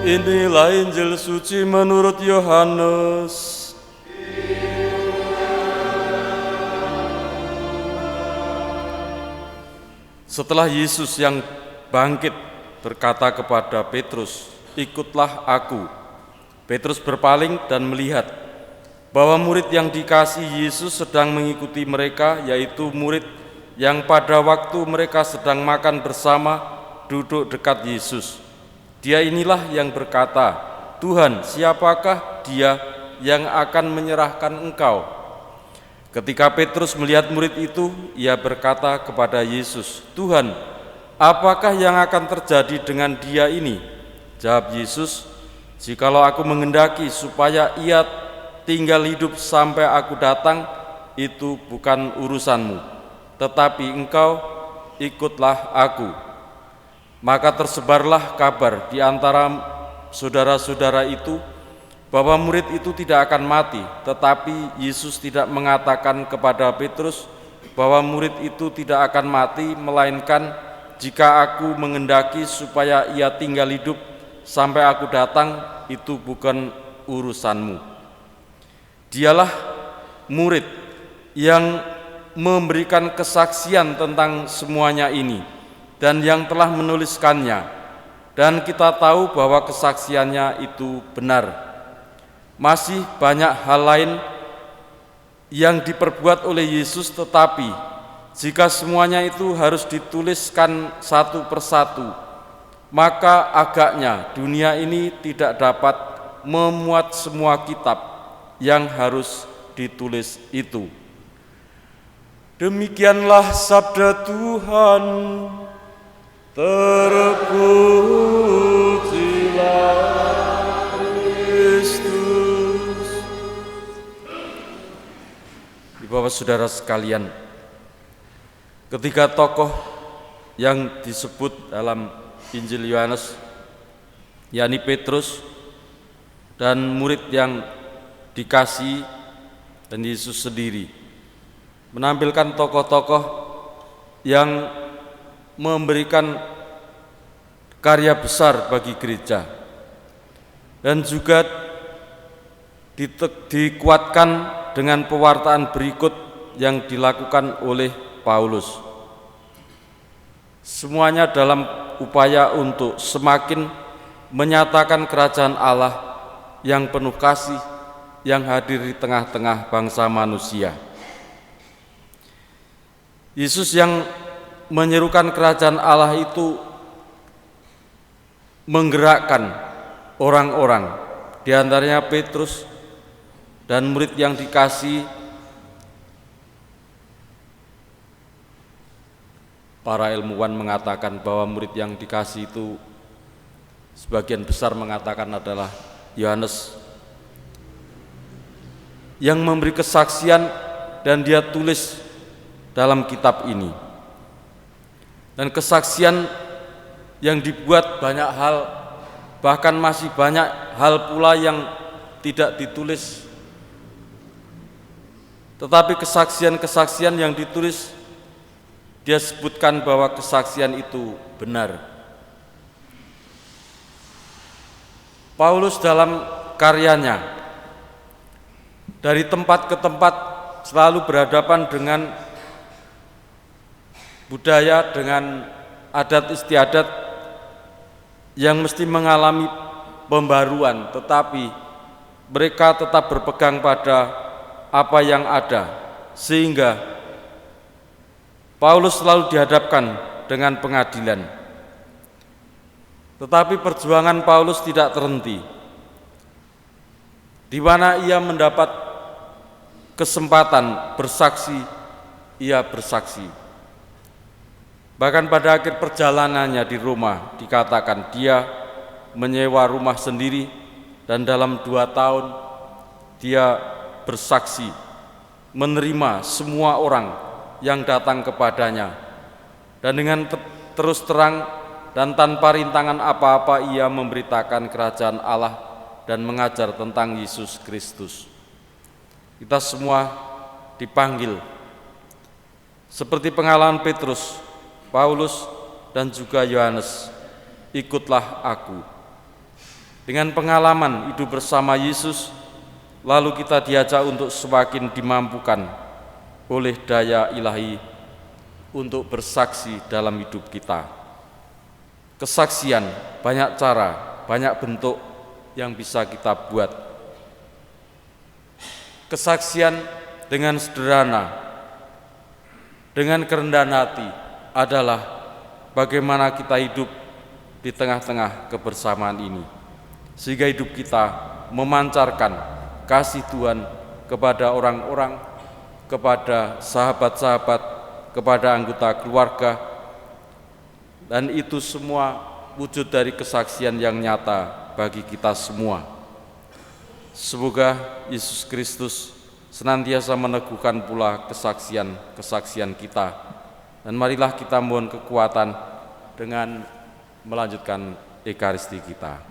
Inilah Injil suci menurut Yohanes. Setelah Yesus yang bangkit berkata kepada Petrus, "Ikutlah aku." Petrus berpaling dan melihat bahwa murid yang dikasihi Yesus sedang mengikuti mereka, yaitu murid yang pada waktu mereka sedang makan bersama duduk dekat Yesus. Dia inilah yang berkata, "Tuhan, siapakah dia yang akan menyerahkan Engkau?" Ketika Petrus melihat murid itu, ia berkata kepada Yesus, "Tuhan, apakah yang akan terjadi dengan dia ini?" Jawab Yesus, "Jikalau aku menghendaki supaya ia tinggal hidup sampai aku datang, itu bukan urusanmu. Tetapi engkau ikutlah aku." Maka tersebarlah kabar di antara saudara-saudara itu bahwa murid itu tidak akan mati, tetapi Yesus tidak mengatakan kepada Petrus bahwa murid itu tidak akan mati, melainkan, "Jika aku menghendaki supaya ia tinggal hidup sampai aku datang, itu bukan urusanmu." Dialah murid yang memberikan kesaksian tentang semuanya ini dan yang telah menuliskannya, dan kita tahu bahwa kesaksiannya itu benar. Masih banyak hal lain yang diperbuat oleh Yesus, tetapi jika semuanya itu harus dituliskan satu persatu, maka agaknya dunia ini tidak dapat memuat semua kitab yang harus ditulis itu. Demikianlah sabda Tuhan. Terpujilah Kristus. Bapak saudara sekalian, ketiga tokoh yang disebut dalam Injil Yohanes, yakni Petrus dan murid yang dikasihi dan Yesus sendiri, menampilkan tokoh-tokoh yang memberikan karya besar bagi gereja dan juga dikuatkan dengan pewartaan berikut yang dilakukan oleh Paulus. Semuanya dalam upaya untuk semakin menyatakan kerajaan Allah yang penuh kasih yang hadir di tengah-tengah bangsa manusia. Yesus yang menyerukan kerajaan Allah itu menggerakkan orang-orang, di antaranya Petrus dan murid yang dikasihi. Para ilmuwan mengatakan bahwa murid yang dikasihi itu sebagian besar mengatakan adalah Yohanes, yang memberi kesaksian dan dia tulis dalam kitab ini. Dan kesaksian yang dibuat banyak hal, bahkan masih banyak hal pula yang tidak ditulis. Tetapi kesaksian-kesaksian yang ditulis, dia sebutkan bahwa kesaksian itu benar. Paulus dalam karyanya dari tempat ke tempat selalu berhadapan dengan budaya, dengan adat istiadat yang mesti mengalami pembaruan, tetapi mereka tetap berpegang pada apa yang ada, sehingga Paulus selalu dihadapkan dengan pengadilan. Tetapi perjuangan Paulus tidak terhenti, di mana ia mendapat kesempatan bersaksi, ia bersaksi. Bahkan pada akhir perjalanannya di Roma dikatakan dia menyewa rumah sendiri dan dalam 2 tahun dia bersaksi, menerima semua orang yang datang kepadanya, dan dengan terus terang dan tanpa rintangan apa-apa ia memberitakan kerajaan Allah dan mengajar tentang Yesus Kristus. Kita semua dipanggil seperti pengalaman Petrus, Paulus, dan juga Yohanes, "Ikutlah aku." Dengan pengalaman hidup bersama Yesus, lalu kita diajak untuk semakin dimampukan oleh daya ilahi untuk bersaksi dalam hidup kita. Kesaksian banyak cara, banyak bentuk yang bisa kita buat. Kesaksian dengan sederhana, dengan kerendahan hati adalah bagaimana kita hidup di tengah-tengah kebersamaan ini, sehingga hidup kita memancarkan kasih Tuhan kepada orang-orang, kepada sahabat-sahabat, kepada anggota keluarga, dan itu semua wujud dari kesaksian yang nyata bagi kita semua. Semoga Yesus Kristus senantiasa meneguhkan pula kesaksian kita, dan marilah kita mohon kekuatan dengan melanjutkan Ekaristi kita.